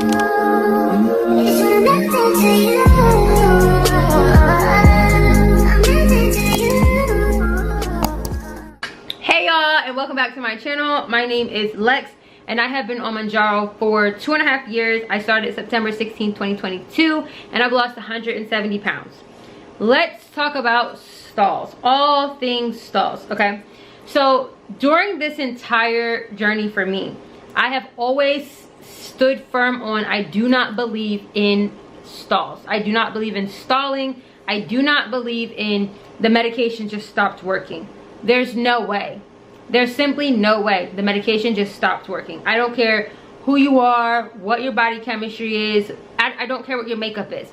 Hey y'all, and welcome back to my channel. My name is Lex, and I have been on Mounjaro for 2.5 years. I started September 16, 2022, and I've lost 170 pounds. Let's talk about stalls, all things stalls, okay? So during this entire journey for me, I have always stood firm on I do not believe in stalls. I do not believe in stalling. I do not believe in the medication just stopped working. There's no way. There's simply no way the medication just stopped working. I don't care who you are, what your body chemistry is. I don't care what your makeup is.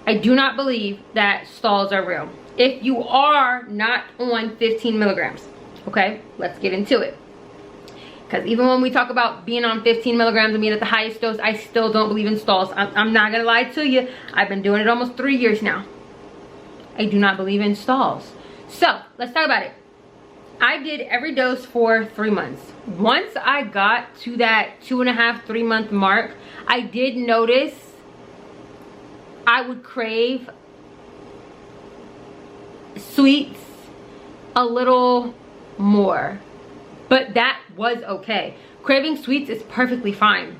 I do not believe that stalls are real. If you are not on 15 milligrams, okay, let's get into it. Because even when we talk about being on 15 milligrams and being at the highest dose, I still don't believe in stalls. I'm not gonna lie to you. I've been doing it almost 3 years now. I do not believe in stalls. So let's talk about it. I did every dose for 3 months. Once I got to that 2.5, 3 month mark, I did notice I would crave sweets a little more, but that was okay. Craving sweets is perfectly fine.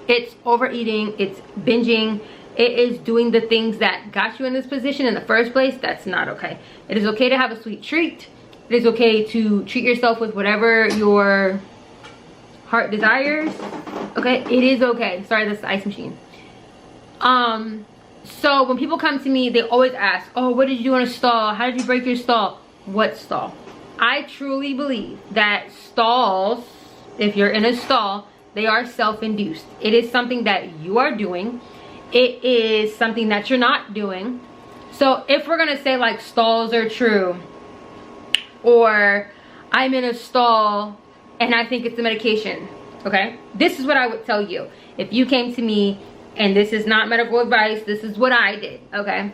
It's overeating, it's binging, it is doing the things that got you in this position in the first place. That's not okay. It is okay to have a sweet treat. It is okay to treat yourself with whatever your heart desires. Okay, it is okay. Sorry, that's the ice machine. So when people come to me, they always ask, oh, what did you do in a stall? How did you break your stall? What stall? I truly believe that stalls, if you're in a stall, they are self-induced. It is something that you are doing. It is something that you're not doing. So if we're gonna say like stalls are true, or I'm in a stall and I think it's the medication, okay? This is what I would tell you. If you came to me, and this is not medical advice, this is what I did, okay?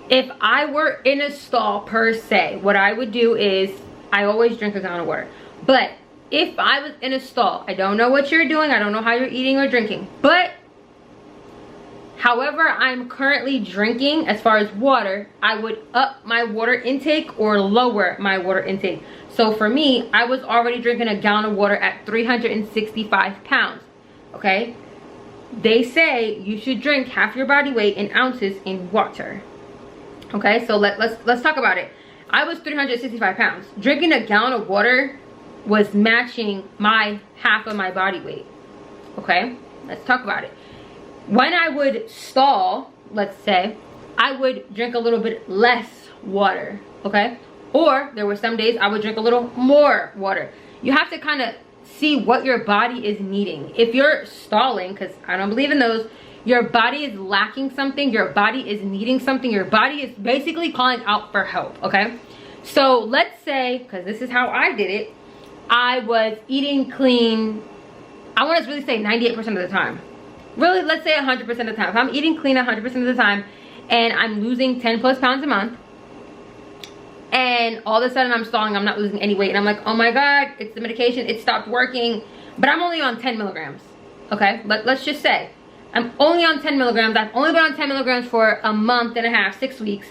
If I were in a stall per se, what I would do is, I always drink a gallon of water. But if I was in a stall, I don't know what you're doing, I don't know how you're eating or drinking, but however I'm currently drinking as far as water, I would up my water intake or lower my water intake. So for me, I was already drinking a gallon of water at 365 pounds, okay? They say you should drink half your body weight in ounces in water. Okay, so let's talk about it. I was 365 pounds. Drinking a gallon of water was matching my half of my body weight. Okay, let's talk about it. When I would stall, let's say, I would drink a little bit less water, okay? Or there were some days I would drink a little more water. You have to kind of see what your body is needing. If you're stalling, because I don't believe in those, your body is lacking something, your body is needing something, your body is basically calling out for help, okay? So let's say, because this is how I did it, I was eating clean, I want to really say 98% of the time. Really, let's say 100% of the time. If I'm eating clean 100% of the time and I'm losing 10 plus pounds a month, and all of a sudden I'm stalling, I'm not losing any weight, and I'm like, oh my god, it's the medication, it stopped working, but I'm only on 10 milligrams, okay? Let's just say I'm only on 10 milligrams. I've only been on 10 milligrams for a month and a half, 6 weeks,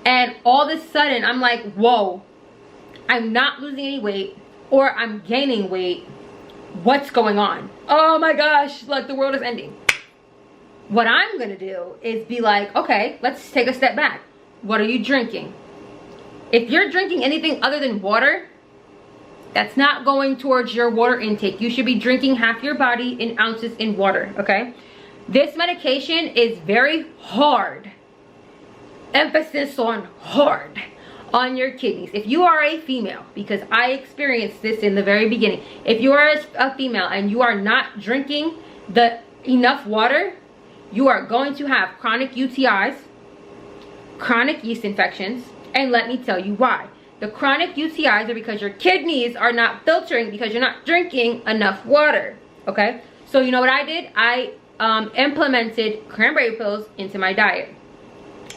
and all of a sudden I'm like, whoa, I'm not losing any weight, or I'm gaining weight. What's going on? Oh my gosh, like the world is ending. What I'm gonna do is be like, okay, let's take a step back. What are you drinking? If you're drinking anything other than water, that's not going towards your water intake. You should be drinking half your body in ounces in water, okay? This medication is very hard. Emphasis on hard on your kidneys. If you are a female, because I experienced this in the very beginning, if you are a female and you are not drinking enough water, you are going to have chronic UTIs, chronic yeast infections, and let me tell you why. The chronic UTIs are because your kidneys are not filtering because you're not drinking enough water, okay? So you know what I did? I implemented cranberry pills into my diet.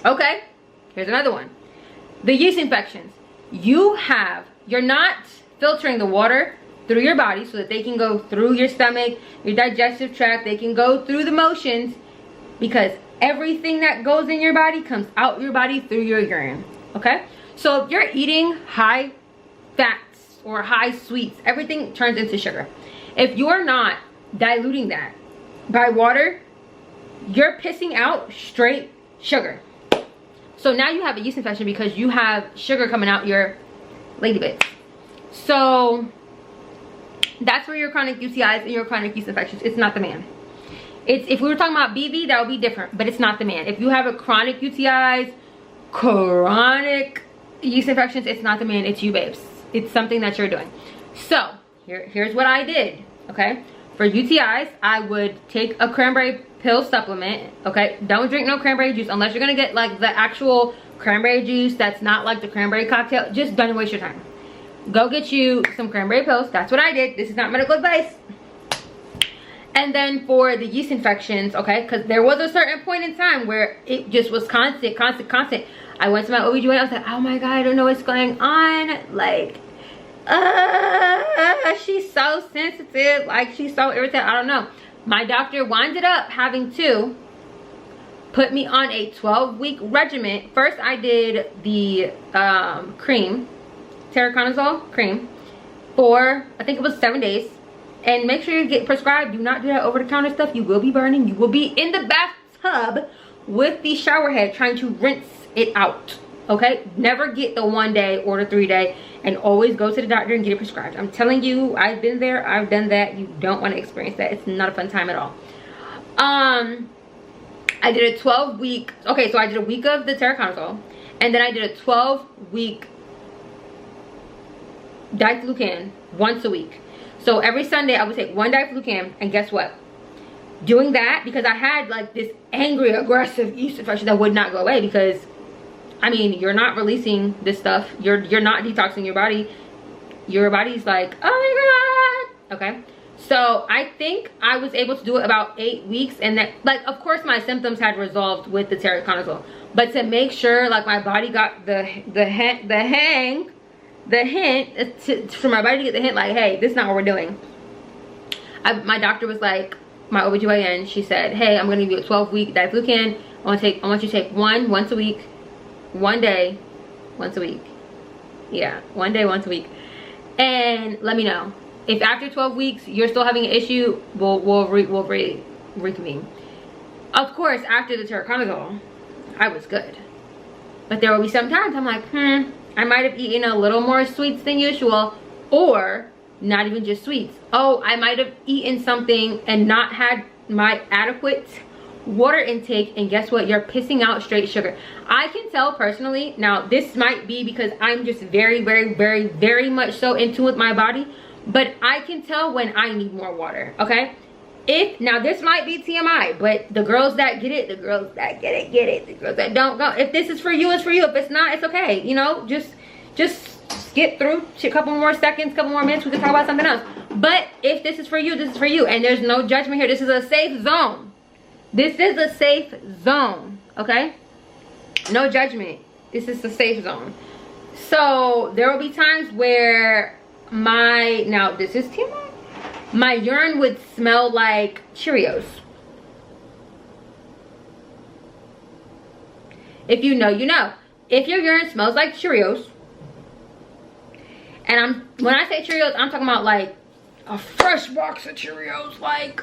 Okay, here's another one. The yeast infections. You're not filtering the water. through your body so that they can go through your stomach, your digestive tract. They can go through the motions, because everything that goes in your body comes out your body through your urine. Okay, so if you're eating high fats or high sweets, everything turns into sugar. If you're not diluting that by water, you're pissing out straight sugar. So now you have a yeast infection because you have sugar coming out your lady bits. So that's where your chronic UTIs and your chronic yeast infections, it's not the man. It's, if we were talking about BV, that would be different, but it's not the man. If you have a chronic UTIs, chronic yeast infections, it's not the man, it's you, babes. It's something that you're doing. So here's what I did. Okay, for UTIs, I would take a cranberry pill supplement. Okay, don't drink no cranberry juice unless you're gonna get like the actual cranberry juice that's not like the cranberry cocktail. Just don't waste your time. Go get you some cranberry pills. That's what I did. This is not medical advice. And then for the yeast infections, okay, because there was a certain point in time where it just was constant. I went to my OBGYN. I was like, oh my God, I don't know what's going on. Like, she's so sensitive. Like, she's so irritated. I don't know. My doctor winded up having to put me on a 12-week regimen. First, I did the cream, Tericonazole cream, for, I think it was 7 days. And make sure you get prescribed. Do not do that over-the-counter stuff. You will be burning. You will be in the bathtub with the shower head trying to rinse it out. Okay? Never get the 1 day or the 3 day. And always go to the doctor and get it prescribed. I'm telling you, I've been there. I've done that. You don't want to experience that. It's not a fun time at all. I did a 12-week. Okay, so I did a week of the Tericonazole. And then I did a 12-week diflucan once a week. So every Sunday I would take 1 diflucan, and guess what? Doing that, because I had like this angry, aggressive yeast infection that would not go away, because I mean, you're not releasing this stuff. You're not detoxing your body. Your body's like, oh my God. Okay. So I think I was able to do it about 8 weeks, and that, like, of course my symptoms had resolved with the Tericonazole, but to make sure like my body got the hint for my body to get the hint, like, hey, this is not what we're doing. My doctor was like, my OBGYN, she said, hey, I'm gonna give you a 12-week diflucan. I want you to take one once a week, 1 day once a week. Yeah, 1 day once a week, and let me know if after 12 weeks you're still having an issue. We'll reconvene. Of course, after the Tericonazole, I was good, but there will be some times I'm like, I might have eaten a little more sweets than usual, or not even just sweets. Oh, I might have eaten something and not had my adequate water intake, and guess what? You're pissing out straight sugar. I can tell personally. Now, this might be because I'm just very, very, very, very much so in tune with my body, but I can tell when I need more water. Okay, now this might be TMI, but the girls that get it, the girls that get it, the girls that don't go, if this is for you, it's for you. If it's not, it's okay. You know, just get through a couple more seconds, couple more minutes, we can talk about something else. But if this is for you, this is for you, and there's no judgment here. This is a safe zone. This is a safe zone. Okay, no judgment. This is a safe zone. So there will be times where now this is TMI, my urine would smell like Cheerios. If you know, you know. If your urine smells like Cheerios, and when I say Cheerios, I'm talking about like a fresh box of Cheerios, like,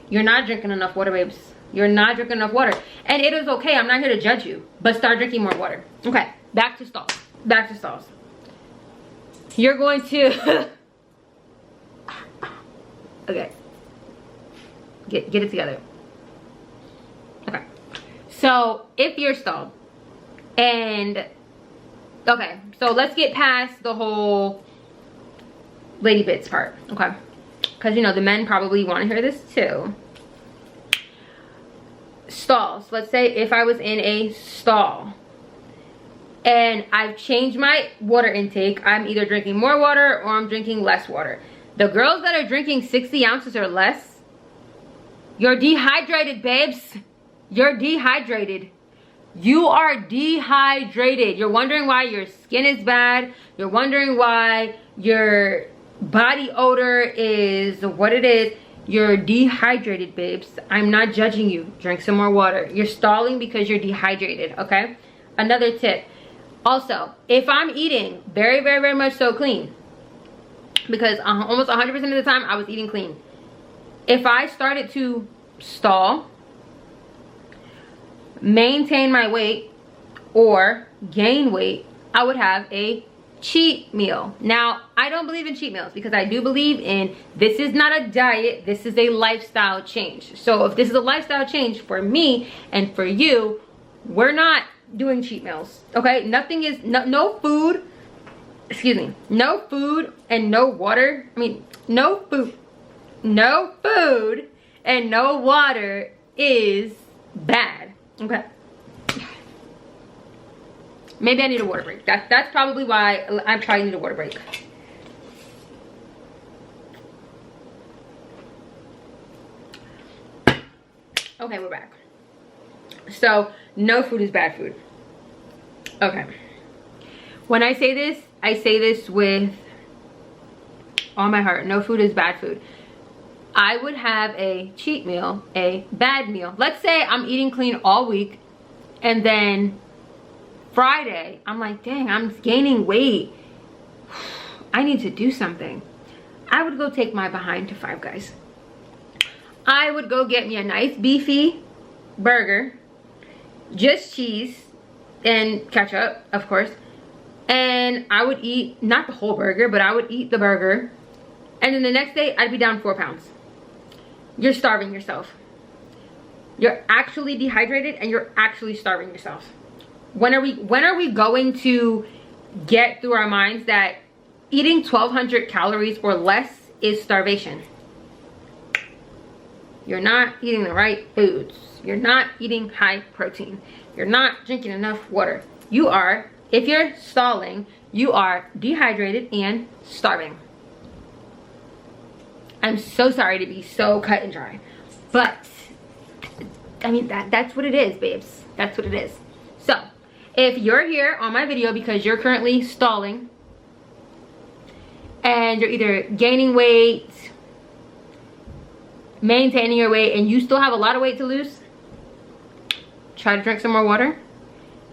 you're not drinking enough water, babes. You're not drinking enough water. And it is okay. I'm not here to judge you, but start drinking more water. Okay, back to stalls. Back to stalls. You're going to okay, get it together. Okay, so if you're stalled, and okay, so let's get past the whole lady bits part. Okay, because you know the men probably want to hear this too. Stalls. Let's say if I was in a stall and I've changed my water intake, I'm either drinking more water or I'm drinking less water. The girls that are drinking 60 ounces or less, you're dehydrated, babes. You're dehydrated. You are dehydrated. You're wondering why your skin is bad. You're wondering why you're body odor is what it is. You're dehydrated, babes. I'm not judging you. Drink some more water. You're stalling because you're dehydrated, okay? Another tip. Also, if I'm eating very, very, very much so clean, because almost 100% of the time I was eating clean. If I started to stall, maintain my weight, or gain weight, I would have a cheat meal. Now, I don't believe in cheat meals because I do believe in this is not a diet, this is a lifestyle change. So if this is a lifestyle change for me and for you, we're not doing cheat meals, okay? Nothing is, no food, excuse me, no food and no water. I mean, no food and no water is bad, okay? Maybe I need a water break. That's probably why I probably need a water break. Okay, we're back. So, no food is bad food. Okay. When I say this with all my heart. No food is bad food. I would have a cheat meal, a bad meal. Let's say I'm eating clean all week, and then Friday, I'm like, dang, I'm gaining weight. I need to do something. I would go take my behind to Five Guys. I would go get me a nice beefy burger, just cheese and ketchup, of course. And I would eat, not the whole burger, but I would eat the burger. And then the next day, I'd be down 4 pounds. You're starving yourself. You're actually dehydrated and you're actually starving yourself. When are we going to get through our minds that eating 1,200 calories or less is starvation? You're not eating the right foods. You're not eating high protein. You're not drinking enough water. You are, if you're stalling, you are dehydrated and starving. I'm so sorry to be so cut and dry, but I mean, that's what it is, babes. That's what it is. So if you're here on my video because you're currently stalling and you're either gaining weight, maintaining your weight, and you still have a lot of weight to lose, try to drink some more water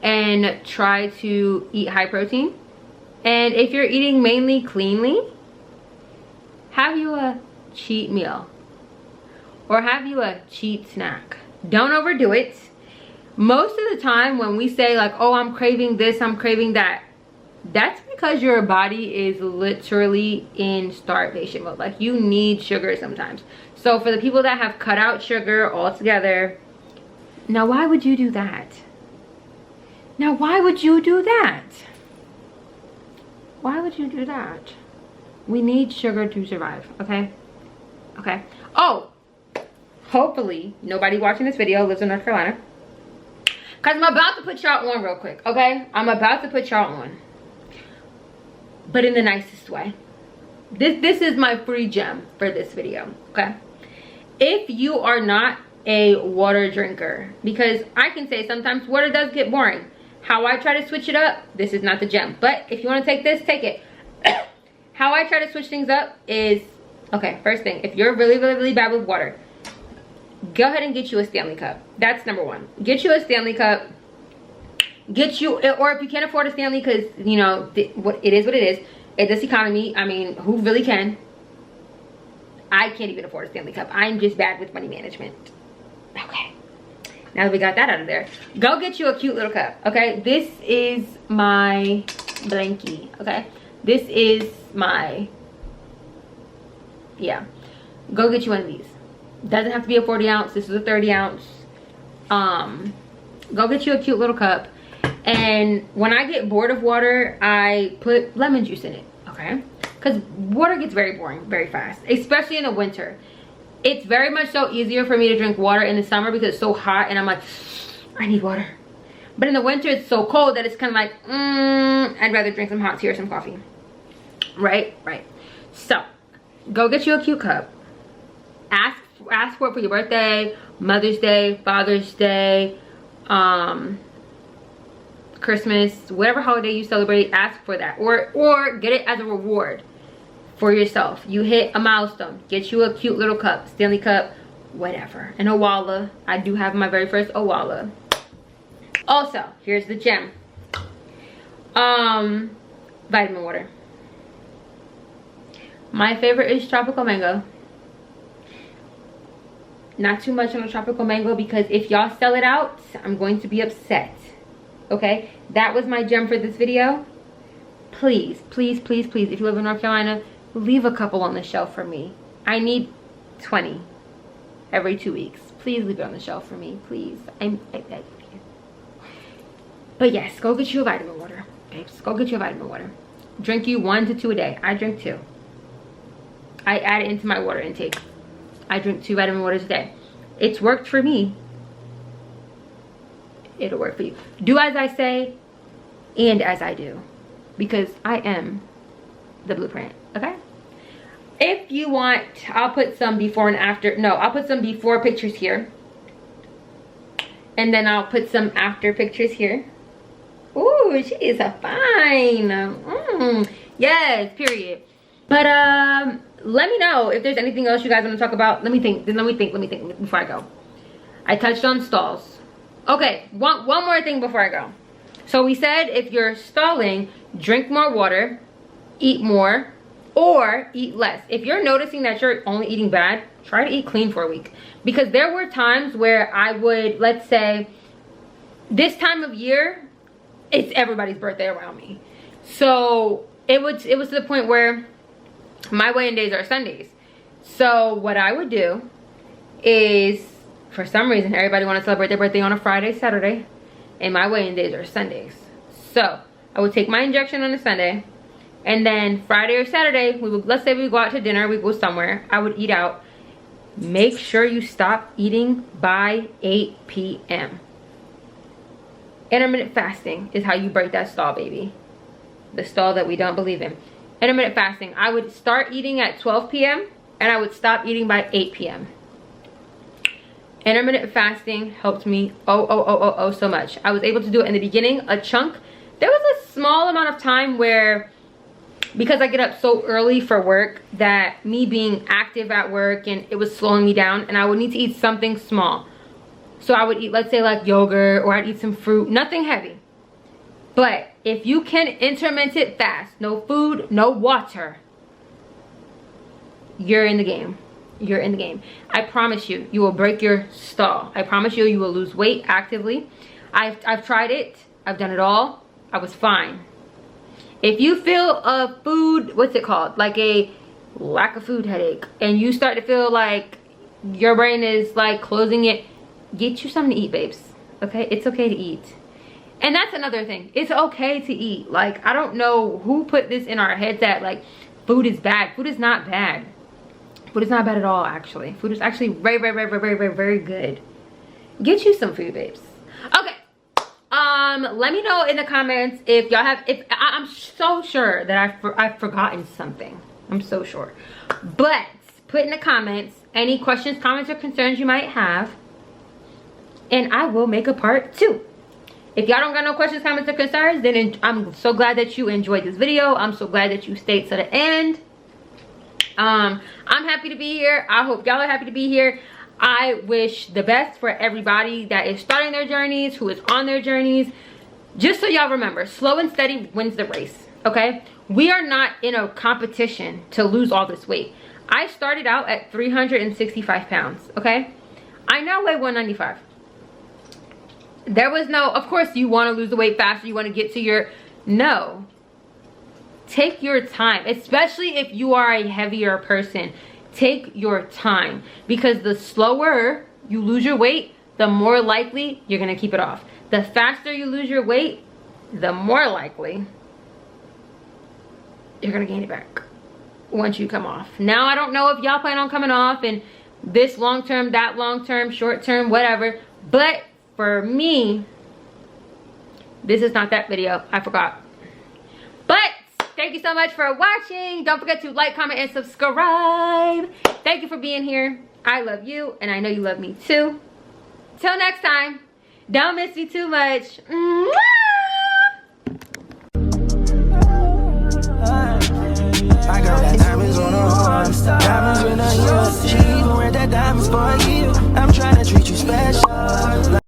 and try to eat high protein. And if you're eating mainly cleanly, have you a cheat meal or have you a cheat snack. Don't overdo it. Most of the time when we say like, oh, I'm craving this, I'm craving that, that's because your body is literally in starvation mode. Like, you need sugar sometimes. So for the people that have cut out sugar altogether, now why would you do that? Now why would you do that? Why would you do that? We need sugar to survive, okay? Okay. Oh, hopefully nobody watching this video lives in North Carolina, because I'm about to put y'all on real quick, okay? I'm about to put y'all on, but in the nicest way. This is my free gem for this video, okay? If you are not a water drinker, because I can say sometimes water does get boring. How I try to switch it up, this is not the gem, but if you want to take this, take it. How I try to switch things up is, okay, first thing, if you're really, really, really bad with water, go ahead and get you a Stanley Cup. That's number one. Get you a Stanley Cup. Get you, or if you can't afford a Stanley, because, you know, what it is, it's this economy. I mean, who really can? I can't even afford a Stanley Cup. I'm just bad with money management. Okay. Now that we got that out of there, go get you a cute little cup, okay? This is my blankie, okay? This is my, yeah. Go get you one of these. Doesn't have to be a 40 ounce. This is a 30 ounce. Go get you a cute little cup. And when I get bored of water, I put lemon juice in it, okay? Because water gets very boring very fast, especially in the winter. It's very much so easier for me to drink water in the summer because it's so hot and I'm like, I need water. But in the winter, it's so cold that it's kind of like, I'd rather drink some hot tea or some coffee. Right? Right. So, go get you a cute cup. Ask for it for your birthday, Mother's Day, Father's Day, Christmas, whatever holiday you celebrate, ask for that. Or get it as a reward for yourself. You hit a milestone, get you a cute little cup, Stanley cup, whatever. An Owala. I do have my very first Owala. Also, here's the gem. Vitamin water. My favorite is tropical mango. Not too much on the tropical mango because if y'all sell it out, I'm going to be upset. Okay, that was my gem for this video. Please, please, please, please, if you live in North Carolina, leave a couple on the shelf for me. I need 20 every 2 weeks. Please leave it on the shelf for me, please. I beg of you. But yes, go get you a vitamin water, babes. Go get you a vitamin water. Drink you 1 to 2 a day. I drink 2. I add it into my water intake. I drink 2 vitamin waters a day. It's worked for me. It'll work for you. Do as I say and as I do, because I am the blueprint. Okay, if you want, I'll put some before and after. No, I'll put some before pictures here, and then I'll put some after pictures here. Ooh, she is a fine. Yes, period. But let me know if there's anything else you guys want to talk about. Let me think before I go. I touched on stalls. Okay, one more thing before I go. So we said if you're stalling, drink more water, eat more, or eat less. If you're noticing that you're only eating bad, try to eat clean for a week. Because there were times where I would, let's say, this time of year, it's everybody's birthday around me. So it was to the point where my weigh-in days are Sundays. So what I would do is, for some reason, everybody want to celebrate their birthday on a Friday, Saturday, and my weigh-in days are Sundays. So I would take my injection on a Sunday, and then Friday or Saturday, let's say we go out to dinner, we go somewhere, I would eat out. Make sure you stop eating by 8 p.m. Intermittent fasting is how you break that stall, baby. The stall that we don't believe in. Intermittent fasting. I would start eating at 12 p.m. and I would stop eating by 8 p.m. Intermittent fasting helped me so much. I was able to do it in the beginning, a chunk. There was a small amount of time where, because I get up so early for work, that me being active at work and it was slowing me down, and I would need to eat something small. So I would eat, let's say, like yogurt, or I'd eat some fruit, nothing heavy. But if you can intermittent fast, no food, no water, you're in the game. You're in the game. I promise you, you will break your stall. I promise you, you will lose weight actively. I've tried it. I've done it all. I was fine. If you feel a food, what's it called? Like a lack of food headache, and you start to feel like your brain is like closing it, get you something to eat, babes. Okay? It's okay to eat. And that's another thing. It's okay to eat. Like, I don't know who put this in our heads that like food is bad. Food is not bad. Food is not bad at all, actually. Food is actually very, very, very, very, very, very good. Get you some food, babes. Okay. Let me know in the comments if y'all have, I'm so sure that I've forgotten something. I'm so sure. But put in the comments any questions, comments, or concerns you might have, and I will make a part 2. If y'all don't got no questions, comments, or concerns, then I'm so glad that you enjoyed this video. I'm so glad that you stayed to the end. I'm happy to be here. I hope y'all are happy to be here. I wish the best for everybody that is starting their journeys, who is on their journeys. Just so y'all remember, slow and steady wins the race, okay? We are not in a competition to lose all this weight. I started out at 365 pounds, okay? I now weigh 195. There was no, of course you want to lose the weight faster, you want to get to your, no. Take your time, especially if you are a heavier person. Take your time, because the slower you lose your weight, the more likely you're going to keep it off. The faster you lose your weight, the more likely you're going to gain it back once you come off. Now, I don't know if y'all plan on coming off and this long term, that long term, short term, whatever. But for me, this is not that video. I forgot. But thank you so much for watching. Don't forget to like, comment, and subscribe. Thank you for being here. I love you, and I know you love me too. Till next time, don't miss me too much. Mwah! I got that Diamonds in her ears. She even wear that diamonds for a year. I'm